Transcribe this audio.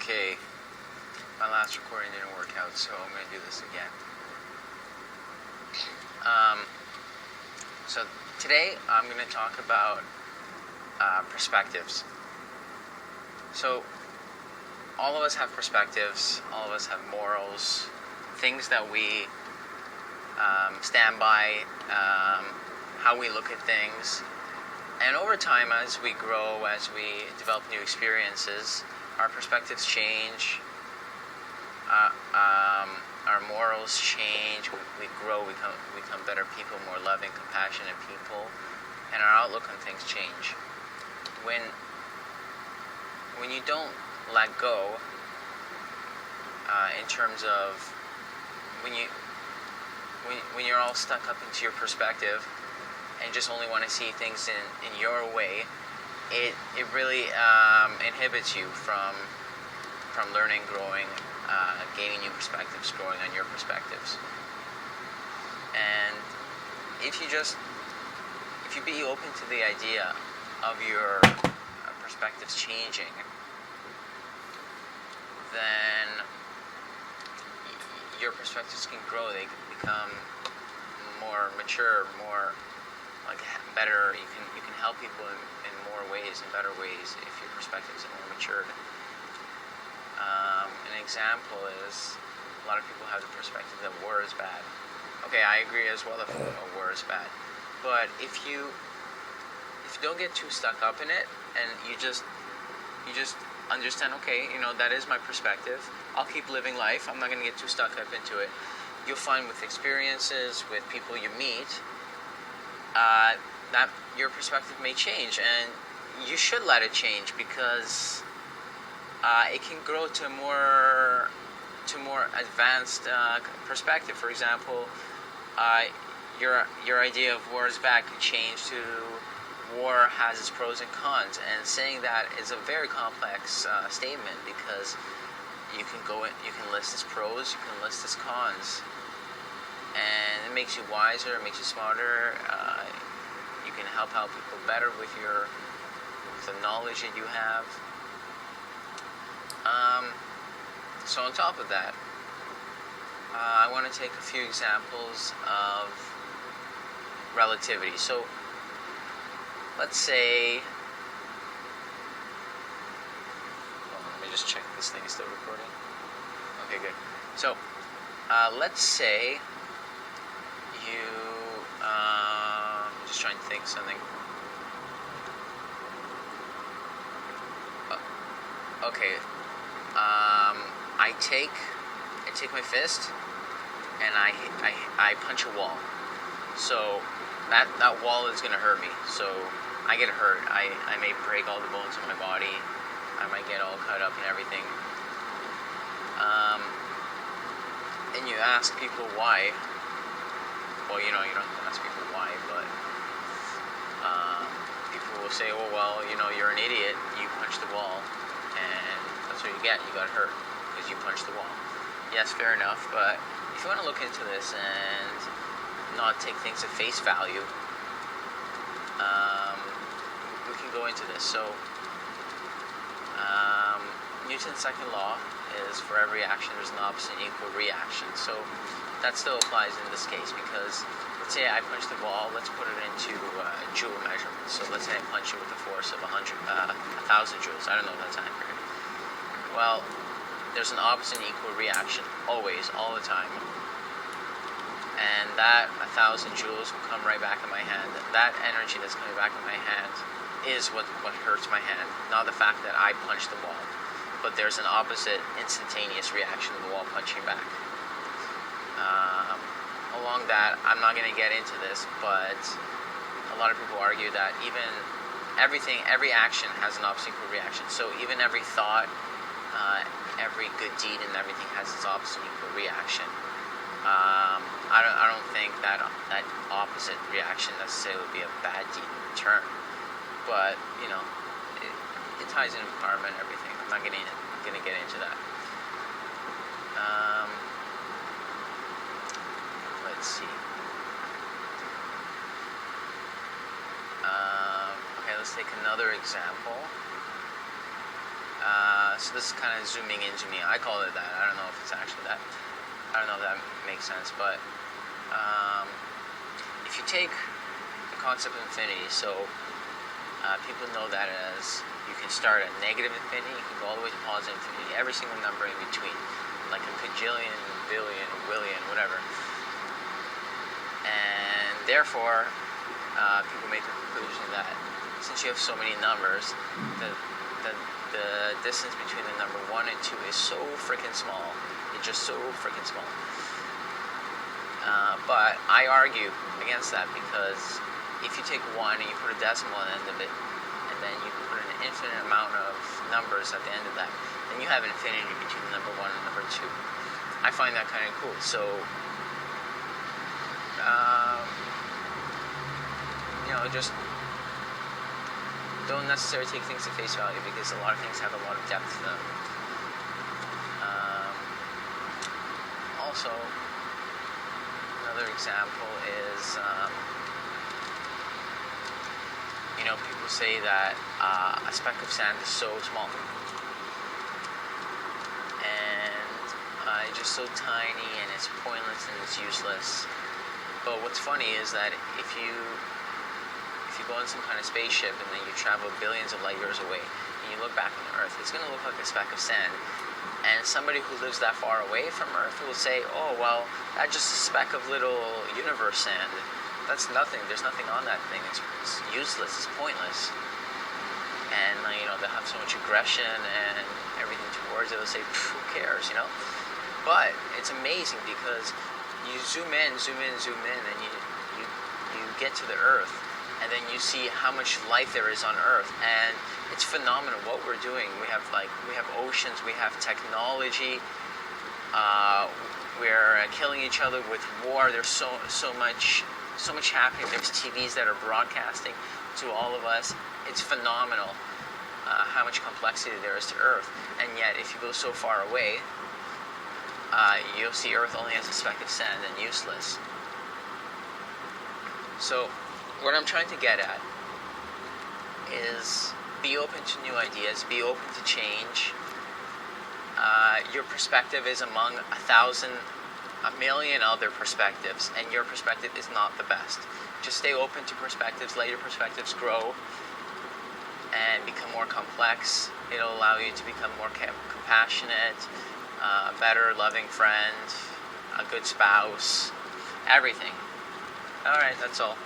Okay, my last recording didn't work out, so I'm going to do this again. So today I'm going to talk about perspectives. So all of us have perspectives, all of us have morals, things that we stand by, how we look at things. And over time, as we grow, as we develop new experiences, our perspectives change, our morals change, we grow, we become better people, more loving, compassionate people, and our outlook on things change. When you don't let go, in terms of when you're all stuck up into your perspective and just only want to see things in your way, it really inhibits you from learning, growing, gaining new perspectives, growing on your perspectives. And if you be open to the idea of your perspectives changing, then your perspectives can grow. They can become more mature, more like better. You can help people in more ways, in better ways, if your perspectives are more matured. An example is a lot of people have the perspective that war is bad. Okay, I agree as well that war is bad, but if you don't get too stuck up in it, and you just understand, okay, that is my perspective. I'll keep living life. I'm not going to get too stuck up into it. You'll find with experiences, with people you meet, that your perspective may change, and you should let it change, because it can grow to a more advanced perspective. For example, your idea of war is bad could change to war has its pros and cons, and saying that is a very complex statement, because you can list its pros, you can list its cons, and it makes you wiser, it makes you smarter. You can help out people better with the knowledge that you have. So on top of that, I want to take a few examples of relativity. So let's say, let me just check this thing is still recording. Okay, good. So let's say I'm just trying to think something. Okay. I take my fist and I punch a wall. So that wall is gonna hurt me. So I get hurt. I may break all the bones in my body. I might get all cut up and everything. And you ask people why. Well, you don't have to ask people why, but people will say, "Oh, well, you're an idiot. You punched the wall, and that's what you get. You got hurt because you punched the wall." Yes, fair enough. But if you want to look into this and not take things at face value, we can go into this. So Newton's second law is for every action there's an opposite and equal reaction. So that still applies in this case, because let's say I punch the wall. Let's put it into joule measurements. So let's say I punch it with a force of 1,000 joules. I don't know if that's accurate. Well, there's an opposite and equal reaction always, all the time. And that 1,000 joules will come right back in my hand. That energy that's coming back in my hand is what hurts my hand, not the fact that I punched the wall. But there's an opposite instantaneous reaction of the wall punching back. Along that, I'm not going to get into this, but a lot of people argue that every action has an opposite equal reaction. So even every thought, every good deed and everything has its opposite equal reaction. I don't think that opposite reaction necessarily would be a bad deed in return, but it ties into karma and everything. I'm not going to get into that. Let's see. Okay, let's take another example. So this is kind of zooming in, zooming out. I call it that. I don't know if it's actually that. I don't know if that makes sense, but if you take the concept of infinity, so people know that as you can start at negative infinity, you can go all the way to positive infinity, every single number in between, like a cajillion, billion, willion, whatever. And therefore, people make the conclusion that since you have so many numbers, the distance between the number 1 and 2 is so freaking small. It's just so freaking small. But I argue against that, because if you take 1 and you put a decimal at the end of it, and then you put an infinite amount of numbers at the end of that, then you have an infinity between the number 1 and number 2. I find that kind of cool. So, just don't necessarily take things at face value, because a lot of things have a lot of depth to them. Also, another example is, people say that a speck of sand is so small, and it's just so tiny, and it's pointless and it's useless. But what's funny is that if you go on some kind of spaceship and then you travel billions of light years away, and you look back on the Earth, it's going to look like a speck of sand. And somebody who lives that far away from Earth will say, oh, well, that's just a speck of little universe sand. That's nothing. There's nothing on that thing. It's useless. It's pointless. And, they'll have so much aggression and everything towards it. They'll say, who cares, But it's amazing, because you zoom in, and you get to the Earth, and then you see how much life there is on Earth, and it's phenomenal what we're doing. We have oceans, we have technology, we're killing each other with war. There's so much happening. There's TVs that are broadcasting to all of us. It's phenomenal how much complexity there is to Earth, and yet if you go so far away, you'll see Earth only as a speck of sand and useless. So what I'm trying to get at is be open to new ideas, be open to change. Your perspective is among 1,000, a million other perspectives, and your perspective is not the best. Just stay open to perspectives, let your perspectives grow and become more complex. It'll allow you to become more compassionate, a better loving friend, a good spouse, everything. Alright, that's all.